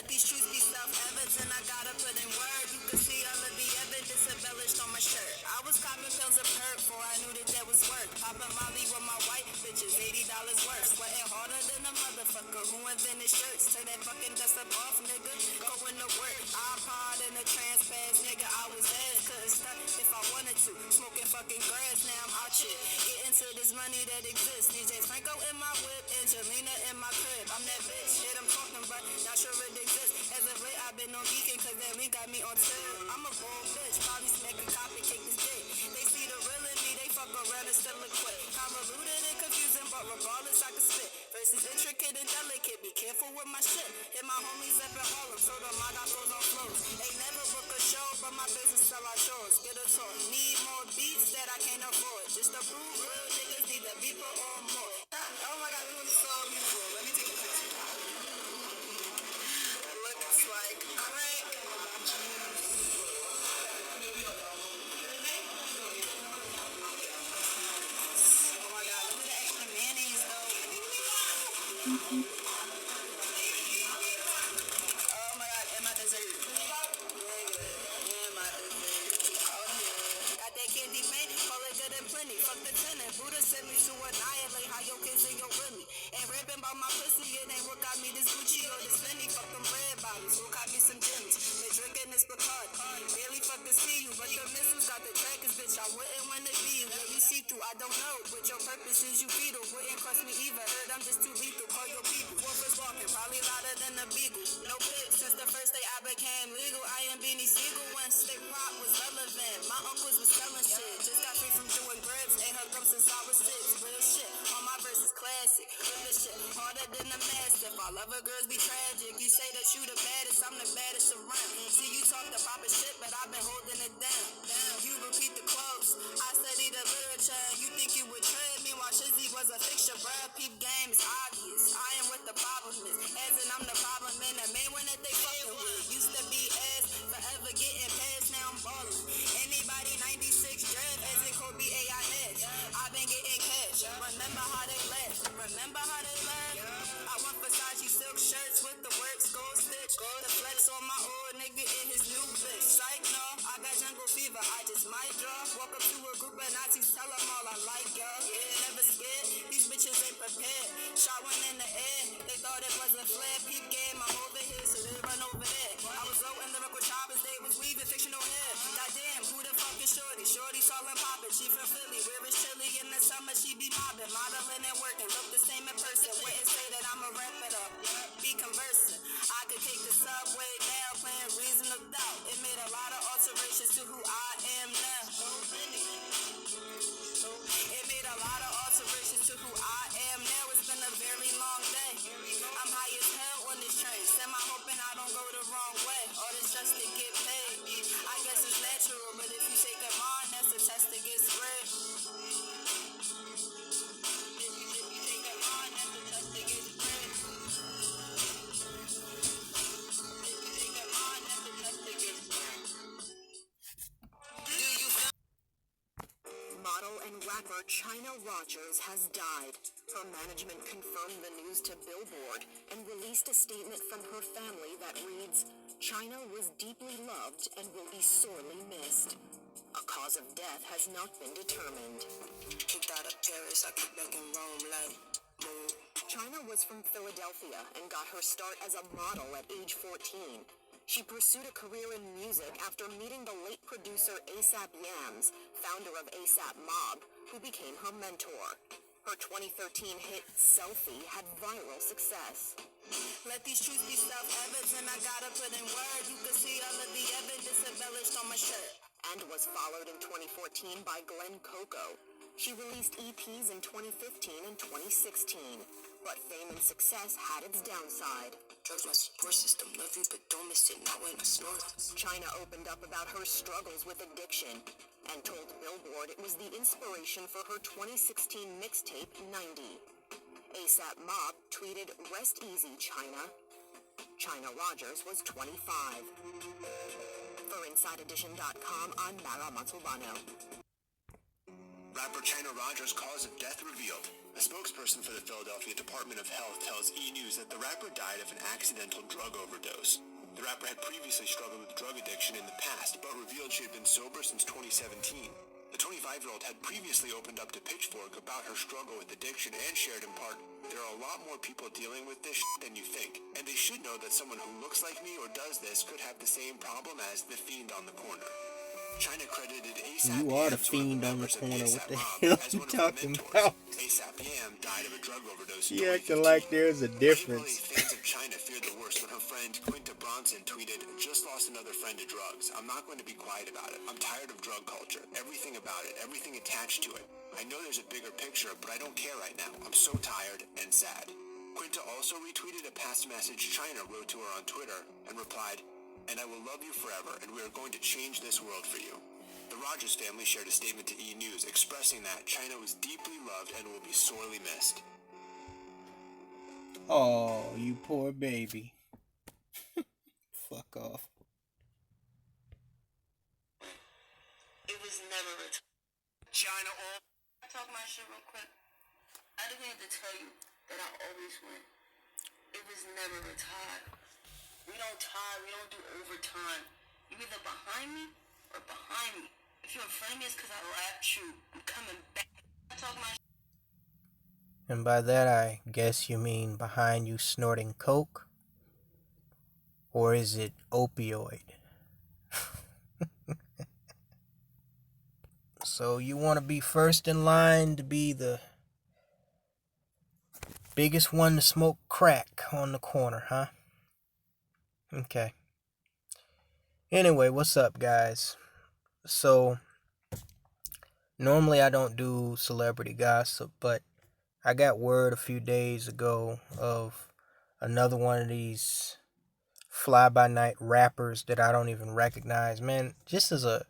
Let these truths be self-evident, I gotta put in work. You can see all of the evidence embellished on my shirt. I was copping pills of perk before I knew that was work. Popping Molly with my white bitches, $80 worth. Sweating harder than a motherfucker who invented shirts. Turn that fucking dust up off, nigga. Going to work. iPod in a trans pass, nigga. I was ass, couldn't stop if I wanted to. Smoking fucking grass, now I'm out shit. Get into this money that exists. DJ Franco in my whip, Angelina in my crib. I'm that bitch, shit I'm talking about, not sure it exists. As of late, I've been on geeking, cause that link got me on tip. I'm a bold bitch, probably smack a cop and kick this dick. They see the real in me, they fuck around and still equip. Convoluted and confusing, but regardless, I can spit. Verses intricate and delicate, be careful with my shit. Hit my homies up in Harlem, so the my got flows on flows. Ain't never book a show, but my business sell out shows. Get a tour, need more beats that I can't afford. Just to prove real niggas need the people or more. Oh my god, this was so beautiful. Let me take a picture. It looks like crack. Oh my god, look at the extra mayonnaise though. Oh my god, and my dessert. And my dessert. Oh yeah. Got that candy paint, call it good and plenty. Fuck the tenant. Buddha sent me to annihilate how your kids and your really. Ain't rapping about my pussy, it ain't what got me this Gucci or this Fendi. Fuck them red bottles, who got me some gems. Been drinking this Bacardi. Barely fuck to see you, but the missiles got the trackers, bitch. I wouldn't wanna be you. Let me see through, I don't know. What your purpose is, you fetal. Wouldn't cross me either. Heard I'm just too lethal. Call your people. Wolf is walking, probably louder than a beagle. No pics since the first day I became legal. I am Beanie Siegel when stick pop was relevant. My uncles was selling shit. Just got free from doing grips. Ain't her gum since I was 6. Real shit. All my verses classic. Real shit. Harder than a mastiff. All other girls be tragic. You say that you the baddest, I'm the baddest around. See, you talk the proper shit, but I've been holding it down. You repeat the quotes. I study the literature. You think you would trade me while Shizzy was a fixture, bruh. Peep game is obvious. I am what the problem is. As in I'm the problem in the main one that they fucking with. Used to be ass, forever getting past, now I'm ballin'. Anybody 96 draft, as in Kobe AI Nets. I've been getting cash. Remember how they laugh. Remember how they laugh. I want Versace silk shirts with the works gold stitch. The flex on my old nigga in his new bitch. Psych, no, I got jungle fever. I just might draw. Walk up to a group of Nazis, tell them all I like y'all. Yeah, never scared. These bitches ain't prepared. Shot one in the air. They thought it was a flare. Peep game, I'm over here, so they run over there. I was low in lyrical choppers, they was weaving fictional hair. Goddamn, who the fuck is Shorty? Shorty tall and poppin'. She from Philly, where is chilly in the summer? She be mobbing, modeling and working. Look the same in person. Wouldn't say that I'ma wrap it up. Be conversing. I could take the subway now, playing Reason of Doubt. It made a lot of alterations to who I am now. It made a lot of alterations to who I am now. It's been a very long day. I'm high as hell on this train. Semi hoping I don't go the wrong way. All this just to get paid. I guess it's natural, but if you take them on, that's a test to get spread. If you take them on, that's a test to get spread. If you take them on, that's a test to get spread. Do you feel? Model and rapper Chynna has died. Her management confirmed the news to Billboard and released a statement from her family that reads, "Chynna was deeply loved and will be sorely missed. A cause of death has not been determined." Kicked out of Paris, I kicked back in Rome like, move. Chynna was from Philadelphia and got her start as a model at age 14. She pursued a career in music after meeting the late producer A$AP Yams, founder of A$AP Mob, who became her mentor. Her 2013 hit Selfie had viral success. Let these truths be self-evident, I gotta put in words. You can see all of the evidence embellished on my shirt. And was followed in 2014 by Glenn Coco. She released EPs in 2015 and 2016. But fame and success had its downside. Drugs my support system, love you but don't miss it, not when I snort. Chynna opened up about her struggles with addiction and told Billboard it was the inspiration for her 2016 mixtape 90. A$AP Mob tweeted, "Rest easy, Chynna." Chynna Rogers was 25. For InsideEdition.com, I'm Mara Montalbano. Rapper Chynna Rogers' cause of death revealed. A spokesperson for the Philadelphia Department of Health tells E! News that the rapper died of an accidental drug overdose. The rapper had previously struggled with drug addiction in the past, but revealed she had been sober since 2017. The 25-year-old had previously opened up to Pitchfork about her struggle with addiction and shared in part, "There are a lot more people dealing with this shit than you think, and they should know that someone who looks like me or does this could have the same problem as the fiend on the corner." Chynna credited ASAP You are the Yam, fiend on the members of corner. ASAP What the Mob, hell as you one of her talking mentors. about? ASAP Yam died of a drug overdose in You acting 2015. like there's a Particularly, difference. fans of Chynna feared the worst when her friend Quinta Bronson tweeted, "Just lost another friend to drugs. I'm not going to be quiet about it. I'm tired of drug culture. Everything about it. Everything attached to it. I know there's a bigger picture, but I don't care right now. I'm so tired and sad." Quinta also retweeted a past message Chynna wrote to her on Twitter and replied, "And I will love you forever, and we are going to change this world for you." The Rogers family shared a statement to E! News expressing that Chynna was deeply loved and will be sorely missed. Oh, you poor baby. Fuck off. It was never a Chynna I talk my shit real quick. I just need to tell you that I always win. It was never a tie. We don't tie, we don't do overtime. You either behind me or behind me. If you're in front of me, it's because I lapped you. I'm coming back. I talk my And by that, I guess you mean behind you snorting coke? Or is it opioid? So you want to be first in line to be the biggest one to smoke crack on the corner, huh? Okay. Anyway, what's up, guys? So, normally I don't do celebrity gossip, but I got word a few days ago of another one of these fly-by-night rappers that I don't even recognize. Man, just as a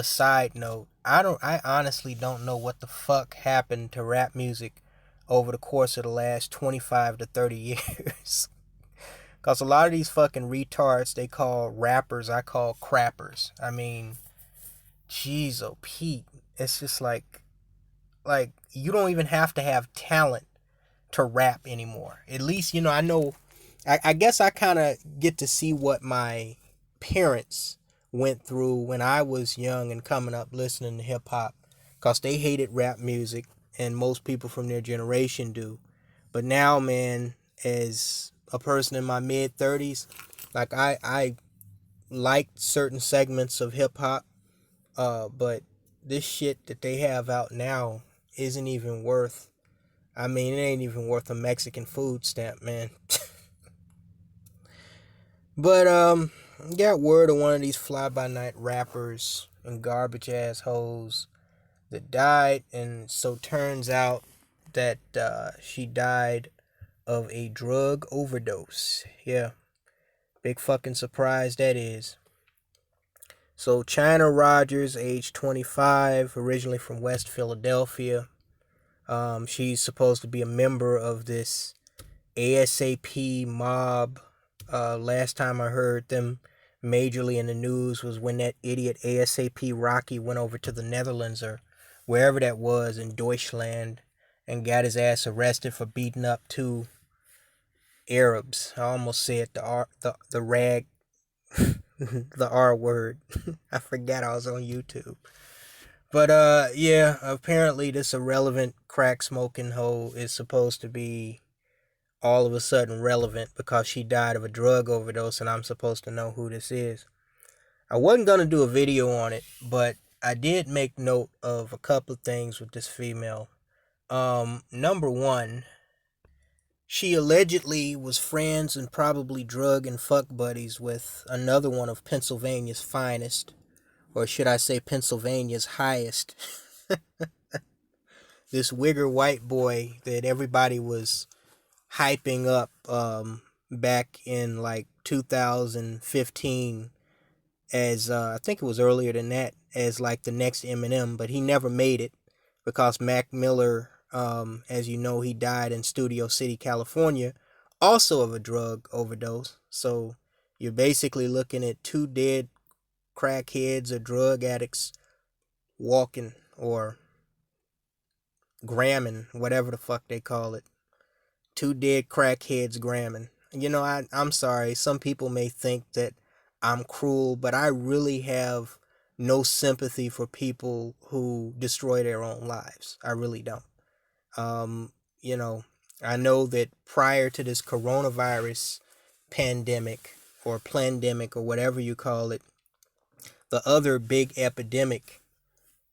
side note, I honestly don't know what the fuck happened to rap music over the course of the last 25 to 30 years. Cause a lot of these fucking retards they call rappers, I call crappers. I mean, jeez, oh Pete, it's just like you don't even have to have talent to rap anymore. At least, I know, I guess I kind of get to see what my parents went through when I was young and coming up listening to hip hop. Because they hated rap music, and most people from their generation do. But now, man, as a person in my mid 30s, like I liked certain segments of hip hop, but this shit that they have out now isn't even worth. I mean, it ain't even worth a Mexican food stamp, man. But got word of one of these fly by night rappers and garbage ass hoes that died, and so turns out that she died of a drug overdose. Yeah, big fucking surprise that is. So Chynna Rogers, age 25, originally from West Philadelphia. She's supposed to be a member of this ASAP mob. Last time I heard them majorly in the news was when that idiot ASAP Rocky went over to the Netherlands or wherever that was in Deutschland and got his ass arrested for beating up two Arabs. I almost said the rag the R word. I forgot I was on YouTube. But yeah, apparently this irrelevant crack smoking hoe is supposed to be all of a sudden relevant because she died of a drug overdose and I'm supposed to know who this is. I wasn't going to do a video on it, but I did make note of a couple of things with this female. Number one, she allegedly was friends and probably drug and fuck buddies with another one of Pennsylvania's finest, or should I say Pennsylvania's highest. This wigger white boy that everybody was hyping up back in like 2015 as I think it was earlier than that, as like the next Eminem, but he never made it because Mac Miller, as you know, he died in Studio City, California, also of a drug overdose. So you're basically looking at two dead crackheads or drug addicts walking or gramming, whatever the fuck they call it. Two dead crackheads gramming. I'm sorry. Some people may think that I'm cruel, but I really have no sympathy for people who destroy their own lives. I really don't. Um, you know, I know that prior to this coronavirus pandemic or plandemic or whatever you call it, the other big epidemic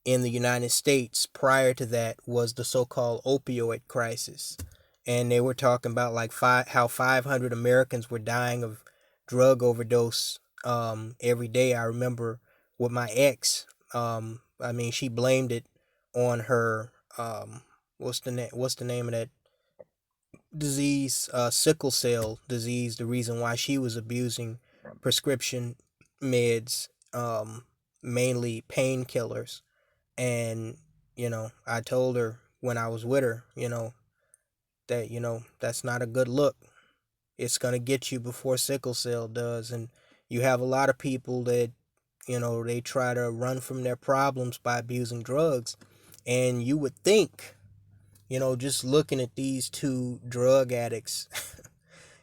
in the United States prior to that was the so-called opioid crisis. And they were talking about like how 500 Americans were dying of drug overdose every day. I remember with my ex, I mean, she blamed it on her, what's the name of that disease, sickle cell disease, the reason why she was abusing prescription meds, mainly painkillers. And, I told her when I was with her, that, that's not a good look. It's going to get you before sickle cell does. And you have a lot of people that, they try to run from their problems by abusing drugs. And you would think, just looking at these two drug addicts,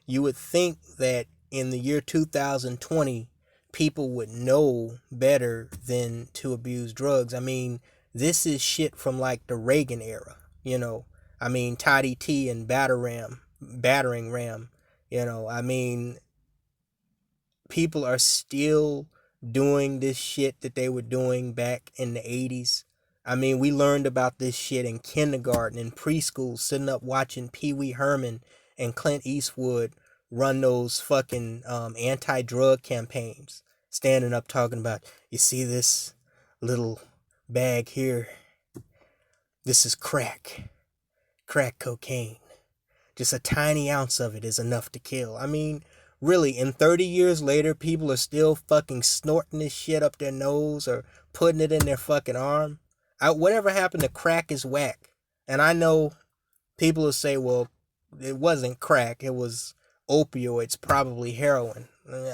you would think that in the year 2020, people would know better than to abuse drugs. I mean, this is shit from like the Reagan era, I mean, Toddy T and battering ram, I mean, people are still doing this shit that they were doing back in the 80s. I mean, we learned about this shit in kindergarten and preschool, sitting up watching Pee Wee Herman and Clint Eastwood run those fucking anti-drug campaigns, standing up talking about, you see this little bag here? This is crack cocaine. Just a tiny ounce of it is enough to kill. I mean, really, and 30 years later, people are still fucking snorting this shit up their nose or putting it in their fucking arm. Whatever happened to crack is whack. And I know people will say, well, it wasn't crack, it was opioids, probably heroin.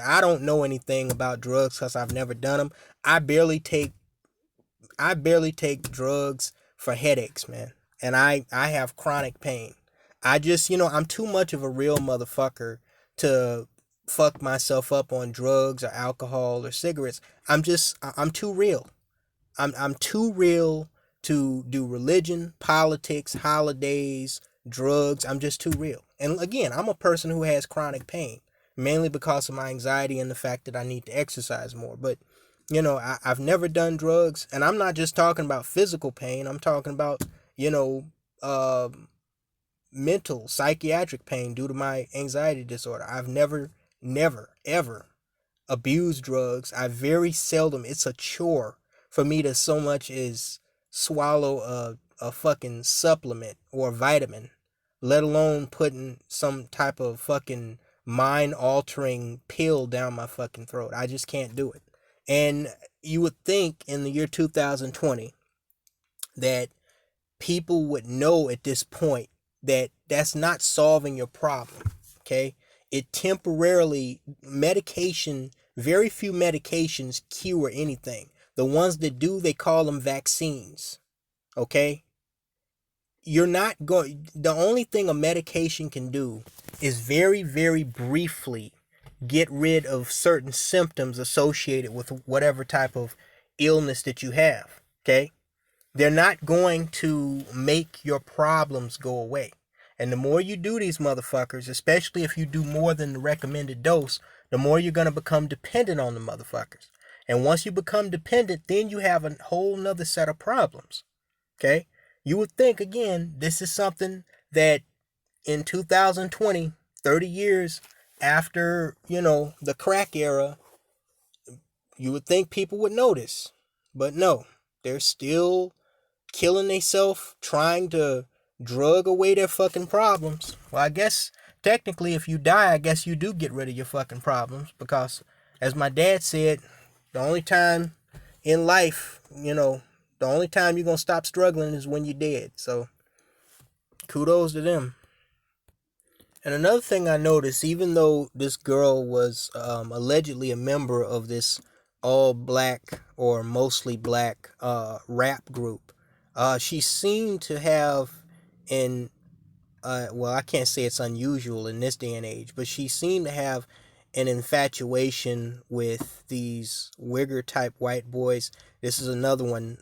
I don't know anything about drugs because I've never done them. I barely take drugs for headaches, man. And I have chronic pain. I just, I'm too much of a real motherfucker to fuck myself up on drugs or alcohol or cigarettes. I'm too real. I'm too real to do religion, politics, holidays, drugs. I'm just too real. And again, I'm a person who has chronic pain, mainly because of my anxiety and the fact that I need to exercise more. But, I've never done drugs, and I'm not just talking about physical pain. I'm talking about, uh, mental, psychiatric pain due to my anxiety disorder. I've never, ever abused drugs. I very seldom, it's a chore for me to so much as swallow a fucking supplement or vitamin, let alone putting some type of fucking mind altering pill down my fucking throat. I just can't do it. And you would think in the year 2020 that people would know at this point that that's not solving your problem. Okay, it temporarily, very few medications cure anything. The ones that do, they call them vaccines. Okay, you're not going, the only thing a medication can do is very, very briefly get rid of certain symptoms associated with whatever type of illness that you have. Okay, they're not going to make your problems go away. And the more you do these motherfuckers, especially if you do more than the recommended dose, the more you're going to become dependent on the motherfuckers. And once you become dependent, then you have a whole nother set of problems. Okay? You would think, again, this is something that in 2020, 30 years after, the crack era, you would think people would notice. But no, they're still killing themselves, trying to drug away their fucking problems. Well, I guess technically if you die, I guess you do get rid of your fucking problems, because as my dad said, the only time in life, the only time you're going to stop struggling is when you're dead. So kudos to them. And another thing I noticed, even though this girl was allegedly a member of this all black or mostly black rap group, She seemed to have an well, I can't say it's unusual in this day and age, but she seemed to have an infatuation with these wigger type white boys. This is another one,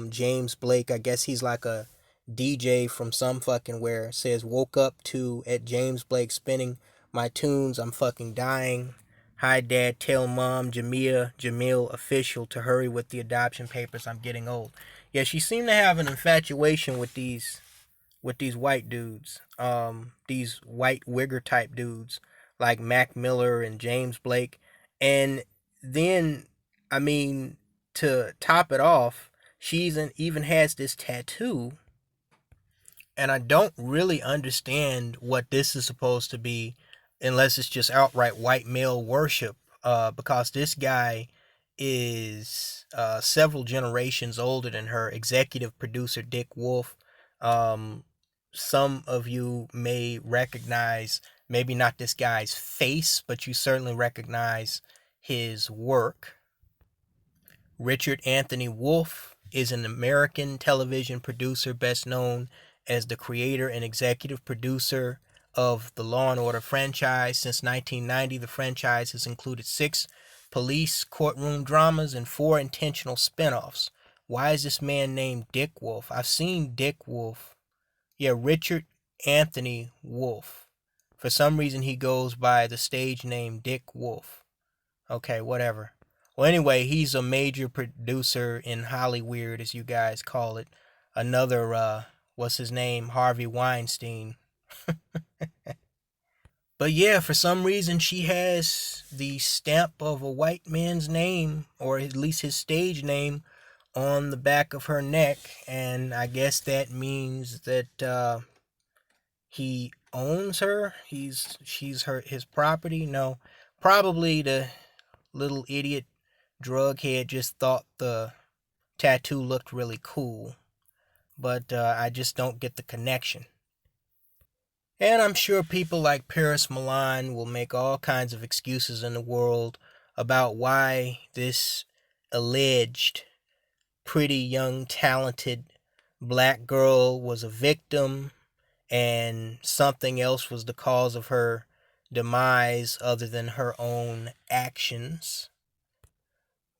James Blake. I guess he's like a DJ from some fucking where. Says woke up to at James Blake spinning my tunes. I'm fucking dying. Hi dad, tell mom Jamil official to hurry with the adoption papers. I'm getting old. Yeah, she seemed to have an infatuation with these white dudes, these white wigger type dudes like Mac Miller and James Blake. And then, I mean, to top it off, even has this tattoo, and I don't really understand what this is supposed to be unless it's just outright white male worship, because this guy is several generations older than her. Executive producer Dick Wolf. Um, some of you may recognize, maybe not this guy's face, but you certainly recognize his work. Richard Anthony Wolff is an American television producer best known as the creator and executive producer of the Law and Order franchise. Since 1990, the franchise has included 6 police courtroom dramas and 4 intentional spin-offs. Why is this man named Dick Wolf? I've seen Dick Wolf. Yeah, Richard Anthony Wolff. For some reason, he goes by the stage name Dick Wolf. Okay, whatever. Well, anyway, he's a major producer in Hollyweird, as you guys call it. Another, what's his name? Harvey Weinstein. But yeah, for some reason, she has the stamp of a white man's name, or at least his stage name, on the back of her neck. And I guess that means that he owns her. She's his property. No, probably the little idiot drug head just thought the tattoo looked really cool, but I just don't get the connection. And I'm sure people like Paris Milan will make all kinds of excuses in the world about why this alleged pretty young talented black girl was a victim and something else was the cause of her demise other than her own actions.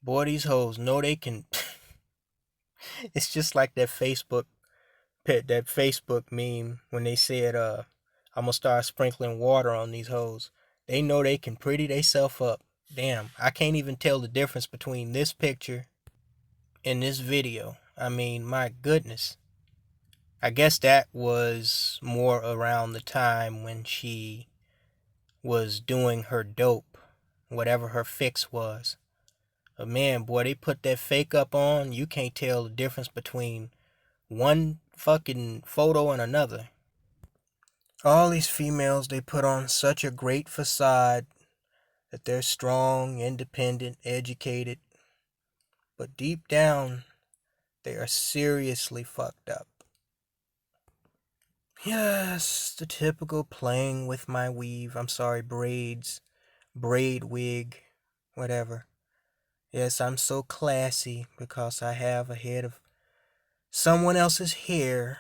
Boy, these hoes know they can. It's just like that Facebook meme when they said, I'm gonna start sprinkling water on these hoes. They know they can pretty theyself up. Damn, I can't even tell the difference between this picture and this video. I mean, my goodness. I guess that was more around the time when she was doing her dope, whatever her fix was. But man, boy, they put that fake up on, you can't tell the difference between one fucking photo and another. All these females, they put on such a great facade that they're strong, independent, educated. But deep down, they are seriously fucked up. Yes, the typical playing with my weave. I'm sorry, braids, braid wig, whatever. Yes, I'm so classy because I have a head of someone else's hair.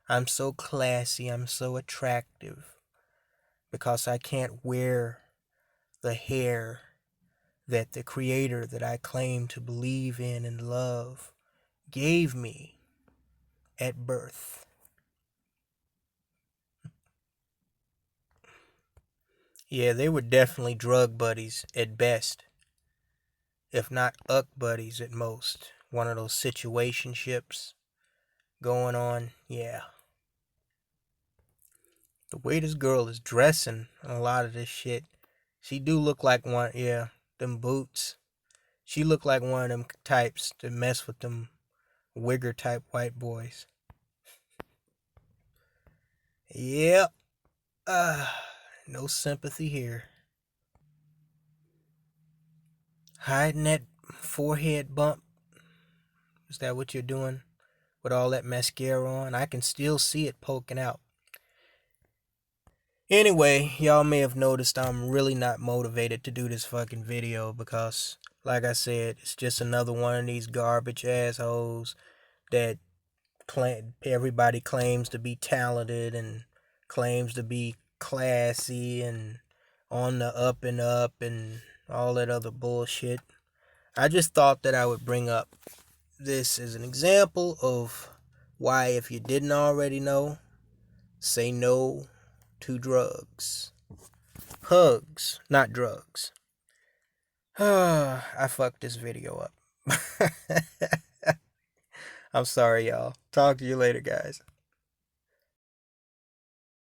I'm so classy, I'm so attractive because I can't wear the hair that the creator that I claim to believe in and love gave me at birth. Yeah, they were definitely drug buddies at best, if not uck buddies at most. One of those situationships going on, yeah. The way this girl is dressing a lot of this shit, she do look like one, yeah, them boots. She look like one of them types that mess with them wigger type white boys. Yep. No sympathy here. Hiding that forehead bump. Is that what you're doing? With all that mascara on? I can still see it poking out. Anyway, y'all may have noticed I'm really not motivated to do this fucking video because, like I said, it's just another one of these garbage assholes that everybody claims to be talented and claims to be classy and on the up and up and all that other bullshit. I just thought that I would bring up this as an example of why, if you didn't already know, say no to drugs. Hugs, not drugs. I fucked this video up. I'm sorry, y'all. Talk to you later, guys.